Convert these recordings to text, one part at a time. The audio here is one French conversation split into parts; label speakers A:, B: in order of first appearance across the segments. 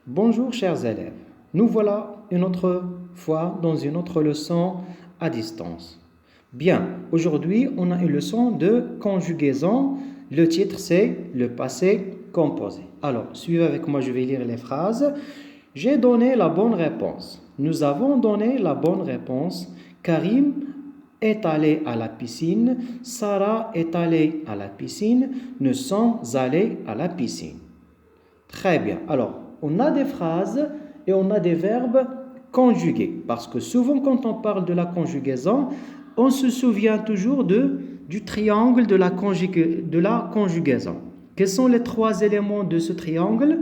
A: Bonjour chers élèves, nous voilà une autre fois dans une autre leçon à distance. Bien, aujourd'hui on a une leçon de conjugaison. Le titre c'est le passé composé. Alors, suivez avec moi, je vais lire les phrases. J'ai donné la bonne réponse. Nous avons donné la bonne réponse. Karim est allé à la piscine. Sarah est allée à la piscine. Nous sommes allés à la piscine. Très bien. Alors, on a des phrases et on a des verbes conjugués. Parce que souvent, quand on parle de la conjugaison, on se souvient toujours du triangle de la conjugaison. Quels sont les trois éléments de ce triangle?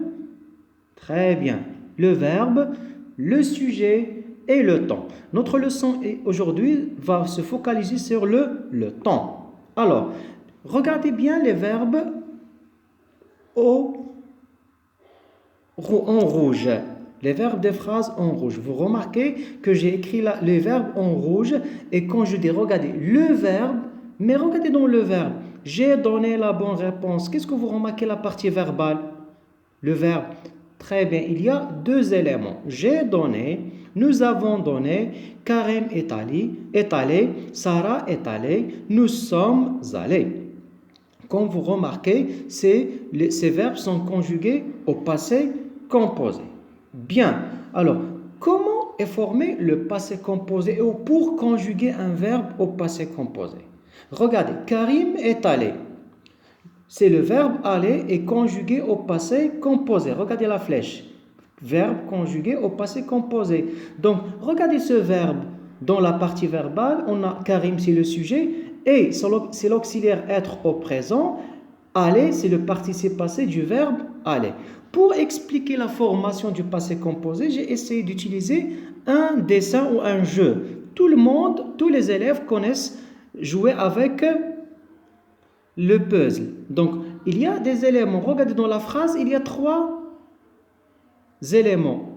A: Très bien. Le verbe, le sujet et le temps. Notre leçon aujourd'hui va se focaliser sur le temps. Alors, regardez bien les verbes en rouge. Les verbes des phrases en rouge. Vous remarquez que j'ai écrit là les verbes en rouge et quand je dis regardez le verbe, mais regardez dans le verbe, j'ai donné la bonne réponse. Qu'est-ce que vous remarquez la partie verbale? Le verbe. Très bien, il y a deux éléments. J'ai donné, nous avons donné, Karim est allé, Sarah est allée, nous sommes allés. Comme vous remarquez, ces verbes sont conjugués au passé composé. Bien. Alors, comment est formé le passé composé ou pour conjuguer un verbe au passé composé? Regardez, Karim est allé. C'est le verbe aller est conjugué au passé composé. Regardez la flèche. Verbe conjugué au passé composé. Donc, regardez ce verbe. Dans la partie verbale, on a Karim, c'est le sujet, et c'est l'auxiliaire être au présent. Aller, c'est le participe passé du verbe aller. Pour expliquer la formation du passé composé, j'ai essayé d'utiliser un dessin ou un jeu. Tout le monde, tous les élèves connaissent jouer avec le puzzle. Donc, il y a des éléments. Regardez dans la phrase, il y a trois éléments.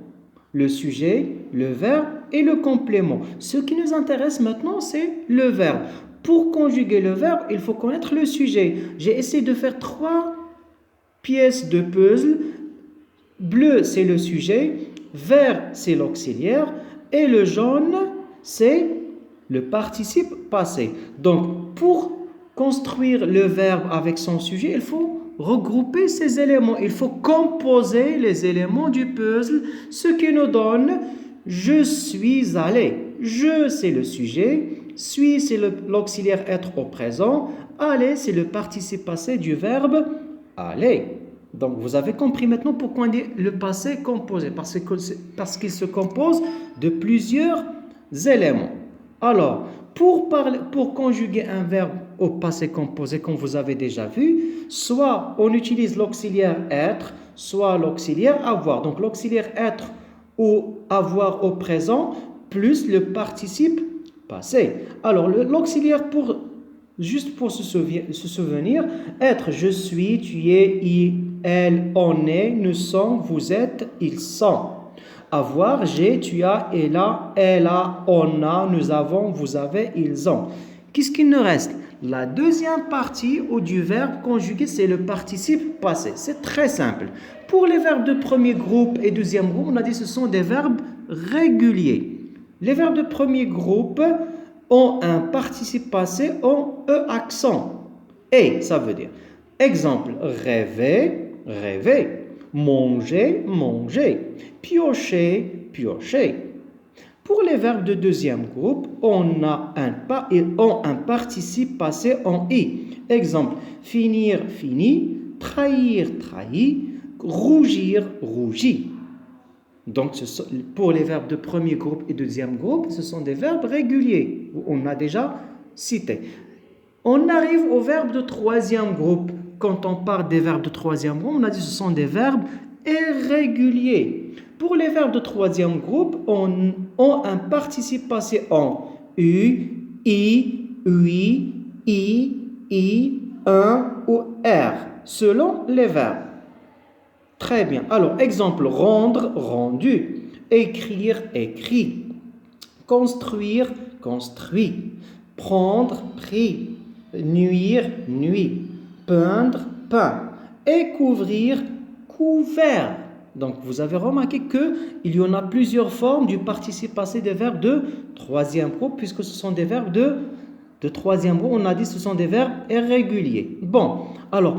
A: Le sujet, le verbe et le complément. Ce qui nous intéresse maintenant, c'est le verbe. Pour conjuguer le verbe, il faut connaître le sujet. J'ai essayé de faire trois pièces de puzzle. Bleu, c'est le sujet. Vert, c'est l'auxiliaire. Et le jaune, c'est le participe passé. Donc, pour construire le verbe avec son sujet, il faut regrouper ces éléments. Il faut composer les éléments du puzzle, ce qui nous donne « je suis allé ». Je, c'est le sujet. Suis, c'est l'auxiliaire être au présent. Aller, c'est le participe passé du verbe aller. Donc, vous avez compris maintenant pourquoi on dit le passé composé. Parce qu'il se compose de plusieurs éléments. Alors, pour conjuguer un verbe au passé composé, comme vous avez déjà vu, soit on utilise l'auxiliaire être, soit l'auxiliaire avoir. Donc, l'auxiliaire être ou avoir au présent, plus le participe passé. Alors, l'auxiliaire juste pour se souvenir, être, je suis, tu es, il, elle, on est, nous sommes, vous êtes, ils sont. Avoir, j'ai, tu as, elle a, on a, nous avons, vous avez, ils ont. Qu'est-ce qu'il nous reste? La deuxième partie du verbe conjugué, c'est le participe passé. C'est très simple. Pour les verbes de premier groupe et deuxième groupe, on a dit que ce sont des verbes réguliers. Les verbes de premier groupe ont un participe passé en E accent. Et, ça veut dire, exemple, rêver, rêver. Manger, manger. Piocher, piocher. Pour les verbes de deuxième groupe, on a un participe passé en I. Exemple, finir, fini. Trahir, trahi. Rougir, rougi. Donc, pour les verbes de premier groupe et deuxième groupe, ce sont des verbes réguliers. On a déjà cité. On arrive au verbe de troisième groupe. Quand on parle des verbes de troisième groupe, on a dit que ce sont des verbes irréguliers. Pour les verbes de troisième groupe, on a un participe passé en U, I, UI, I, un ou R, selon les verbes. Très bien. Alors, exemple, rendre, rendu. Écrire, écrit. Construire, construit. Prendre, pris. Nuire, nuit. Peindre, peint. Et couvrir, couvert. Donc, vous avez remarqué qu'il y en a plusieurs formes du participe passé des verbes de troisième groupe, puisque ce sont des verbes de troisième groupe. On a dit que ce sont des verbes irréguliers. Bon, alors,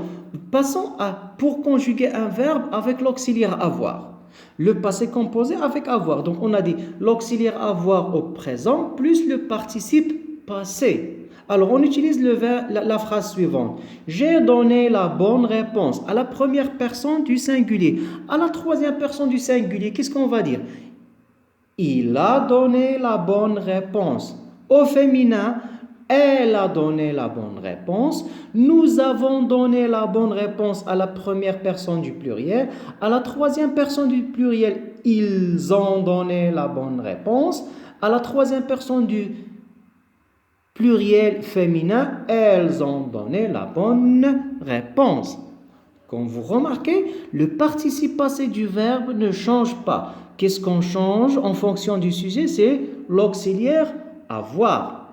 A: passons pour conjuguer un verbe avec l'auxiliaire avoir. Le passé composé avec avoir. Donc, on a dit l'auxiliaire avoir au présent plus le participe passé. Alors, on utilise la phrase suivante. J'ai donné la bonne réponse à la première personne du singulier. À la troisième personne du singulier, qu'est-ce qu'on va dire? Il a donné la bonne réponse. Au féminin, elle a donné la bonne réponse. Nous avons donné la bonne réponse à la première personne du pluriel. À la troisième personne du pluriel, ils ont donné la bonne réponse. À la troisième personne du pluriel féminin, elles ont donné la bonne réponse. Comme vous remarquez, le participe passé du verbe ne change pas. Qu'est-ce qu'on change en fonction du sujet? C'est l'auxiliaire avoir.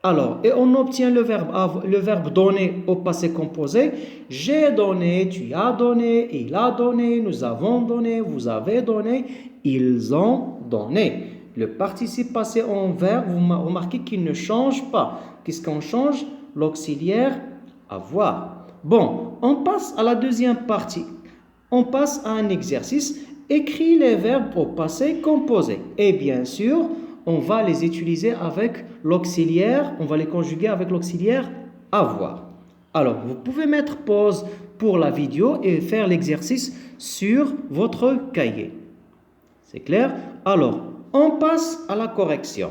A: Alors, et on obtient le verbe donner au passé composé. J'ai donné, tu as donné, il a donné, nous avons donné, vous avez donné, ils ont donné. Le participe passé en verbe, vous remarquez qu'il ne change pas. Qu'est-ce qu'on change? L'auxiliaire avoir. Bon, on passe à la deuxième partie. On passe à un exercice. Écris les verbes au passé composé. Et bien sûr, on va les utiliser avec l'auxiliaire, on va les conjuguer avec l'auxiliaire avoir. Alors, vous pouvez mettre pause pour la vidéo et faire l'exercice sur votre cahier. C'est clair? Alors, on passe à la correction.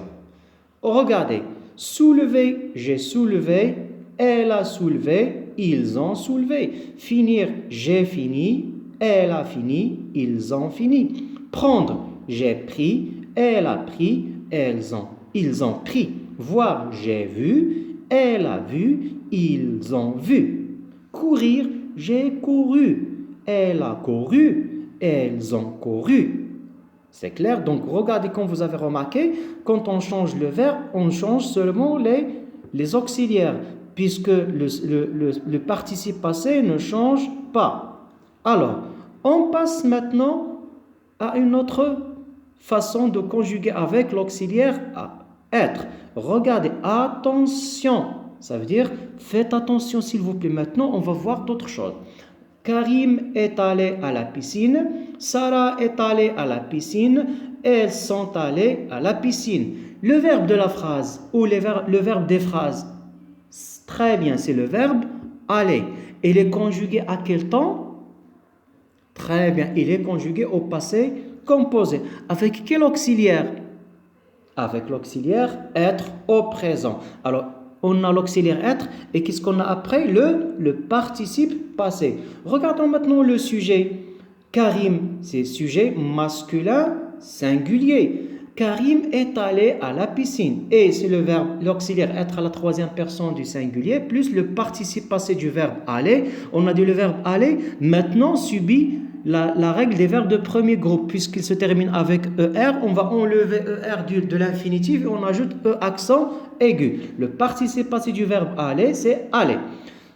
A: Regardez, soulever, j'ai soulevé, elle a soulevé, ils ont soulevé. Finir, j'ai fini, elle a fini, ils ont fini. Prendre, j'ai pris, elle a pris, ils ont pris. Voir, j'ai vu, elle a vu, ils ont vu. Courir, j'ai couru, elle a couru, elles ont couru. C'est clair? Donc, regardez comme vous avez remarqué, quand on change le verbe, on change seulement les auxiliaires, puisque le participe passé ne change pas. Alors, on passe maintenant à une autre façon de conjuguer avec l'auxiliaire être. Regardez, attention, ça veut dire faites attention s'il vous plaît. Maintenant, on va voir d'autres choses. Karim est allé à la piscine, Sarah est allée à la piscine, elles sont allées à la piscine. Le verbe de la phrase ou le verbe des phrases, très bien, c'est le verbe aller. Il est conjugué à quel temps? Très bien, il est conjugué au passé composé. Avec quel auxiliaire? Avec l'auxiliaire être au présent. Alors, on a l'auxiliaire être et qu'est-ce qu'on a après? Le participe passé. Regardons maintenant le sujet. Karim, c'est sujet masculin singulier. Karim est allé à la piscine. Et c'est le verbe, l'auxiliaire être à la troisième personne du singulier plus le participe passé du verbe aller. On a dit le verbe aller maintenant subit la règle des verbes de premier groupe, puisqu'il se termine avec ER, on va enlever ER de l'infinitif et on ajoute E accent aigu. Le participe passé du verbe aller, c'est aller.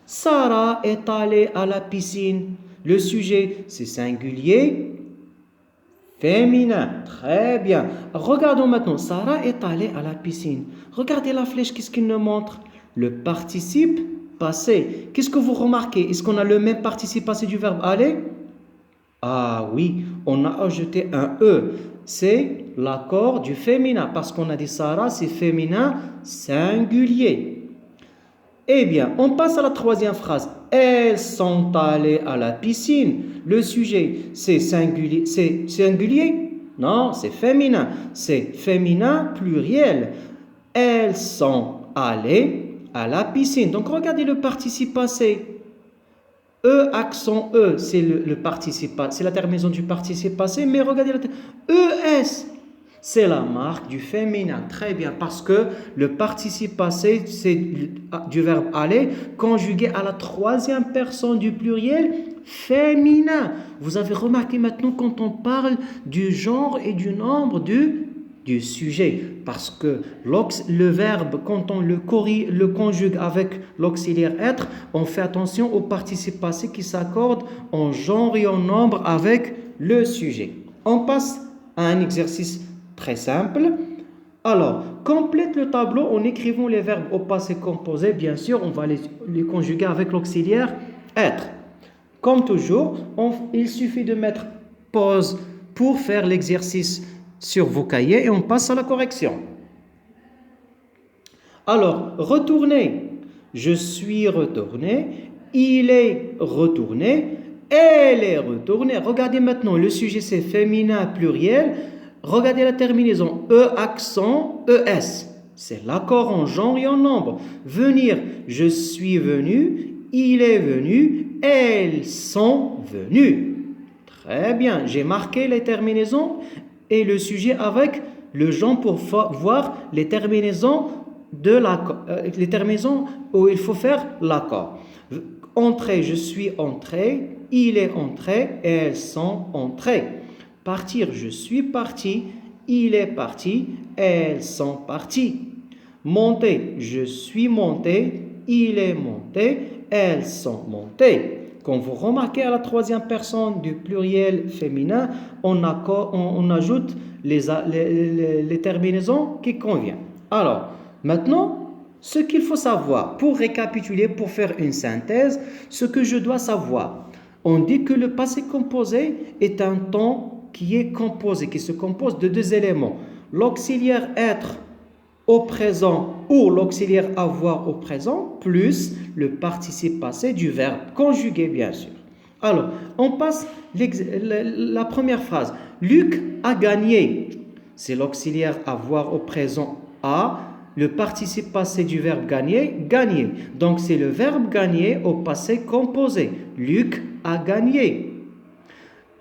A: Sarah est allée à la piscine. Le sujet, c'est singulier, féminin. Très bien. Regardons maintenant. Sarah est allée à la piscine. Regardez la flèche, qu'est-ce qu'il nous montre? Le participe passé. Qu'est-ce que vous remarquez? Est-ce qu'on a le même participe passé du verbe aller? Ah oui, on a ajouté un E. C'est l'accord du féminin parce qu'on a dit Sarah, c'est féminin singulier. Eh bien, on passe à la troisième phrase. Elles sont allées à la piscine. Le sujet, c'est singulier. C'est singulier? Non, c'est féminin. C'est féminin pluriel. Elles sont allées à la piscine. Donc, regardez le participe passé. E accent E, c'est le participe, c'est la terminaison du participe passé, mais regardez ES, c'est la marque du féminin. Très bien, parce que le participe passé, c'est du verbe aller, conjugué à la troisième personne du pluriel féminin. Vous avez remarqué maintenant quand on parle du genre et du nombre du sujet, parce que le verbe, quand on le conjugue avec l'auxiliaire être, on fait attention au participe passé qui s'accorde en genre et en nombre avec le sujet. On passe à un exercice très simple. Alors, complète le tableau en écrivant les verbes au passé composé. Bien sûr, on va les conjuguer avec l'auxiliaire être. Comme toujours, il suffit de mettre pause pour faire l'exercice sur vos cahiers et on passe à la correction. Alors, retourner. Je suis retourné. Il est retourné. Elle est retournée. Regardez maintenant, le sujet c'est féminin pluriel. Regardez la terminaison E accent ES. C'est l'accord en genre et en nombre. Venir, je suis venu. Il est venu. Elles sont venues. Très bien. J'ai marqué les terminaisons et le sujet avec le genre pour voir les terminaisons les terminaisons où il faut faire l'accord. Entrer, je suis entré. Il est entré. Elles sont entrées. Partir, je suis parti. Il est parti. Elles sont parties. Monter, je suis monté. Il est monté. Elles sont montées. Quand vous remarquez à la troisième personne du pluriel féminin, on ajoute les terminaisons qui conviennent. Alors, maintenant, ce qu'il faut savoir, pour récapituler, pour faire une synthèse, ce que je dois savoir. On dit que le passé composé est un temps qui est composé, qui se compose de deux éléments. L'auxiliaire être au présent ou l'auxiliaire avoir au présent, plus le participe passé du verbe conjugué, bien sûr. Alors, on passe la première phrase. Luc a gagné. C'est l'auxiliaire avoir au présent a. Le participe passé du verbe gagner, gagner. Donc, c'est le verbe gagner au passé composé. Luc a gagné.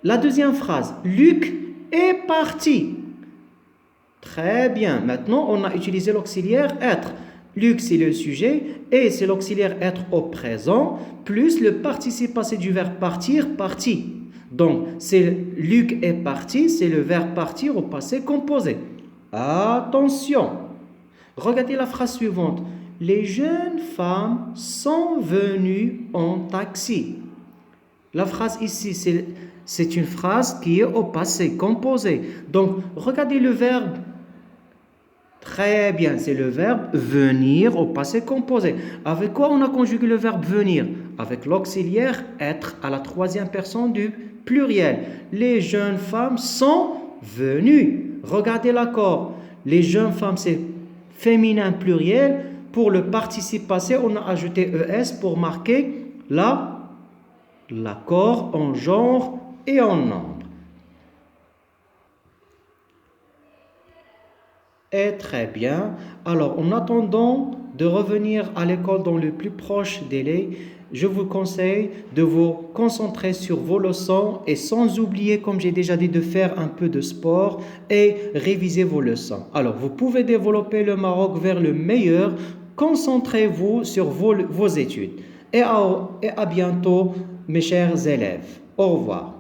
A: La deuxième phrase. Luc est parti. Très bien. Maintenant, on a utilisé l'auxiliaire être. Luc, c'est le sujet et c'est l'auxiliaire être au présent, plus le participe passé du verbe partir, parti. Donc, c'est Luc est parti, c'est le verbe partir au passé composé. Attention. Regardez la phrase suivante. Les jeunes femmes sont venues en taxi. La phrase ici, c'est une phrase qui est au passé composé. Donc, regardez le verbe. Très bien, c'est le verbe venir au passé composé. Avec quoi on a conjugué le verbe venir? Avec l'auxiliaire être à la troisième personne du pluriel. Les jeunes femmes sont venues. Regardez l'accord. Les jeunes femmes, c'est féminin pluriel. Pour le participe passé, on a ajouté ES pour marquer l'accord en genre et en nombre. Et très bien. Alors, en attendant de revenir à l'école dans le plus proche délai, je vous conseille de vous concentrer sur vos leçons et sans oublier, comme j'ai déjà dit, de faire un peu de sport et réviser vos leçons. Alors, vous pouvez développer le Maroc vers le meilleur. Concentrez-vous sur vos études. Et à bientôt, mes chers élèves. Au revoir.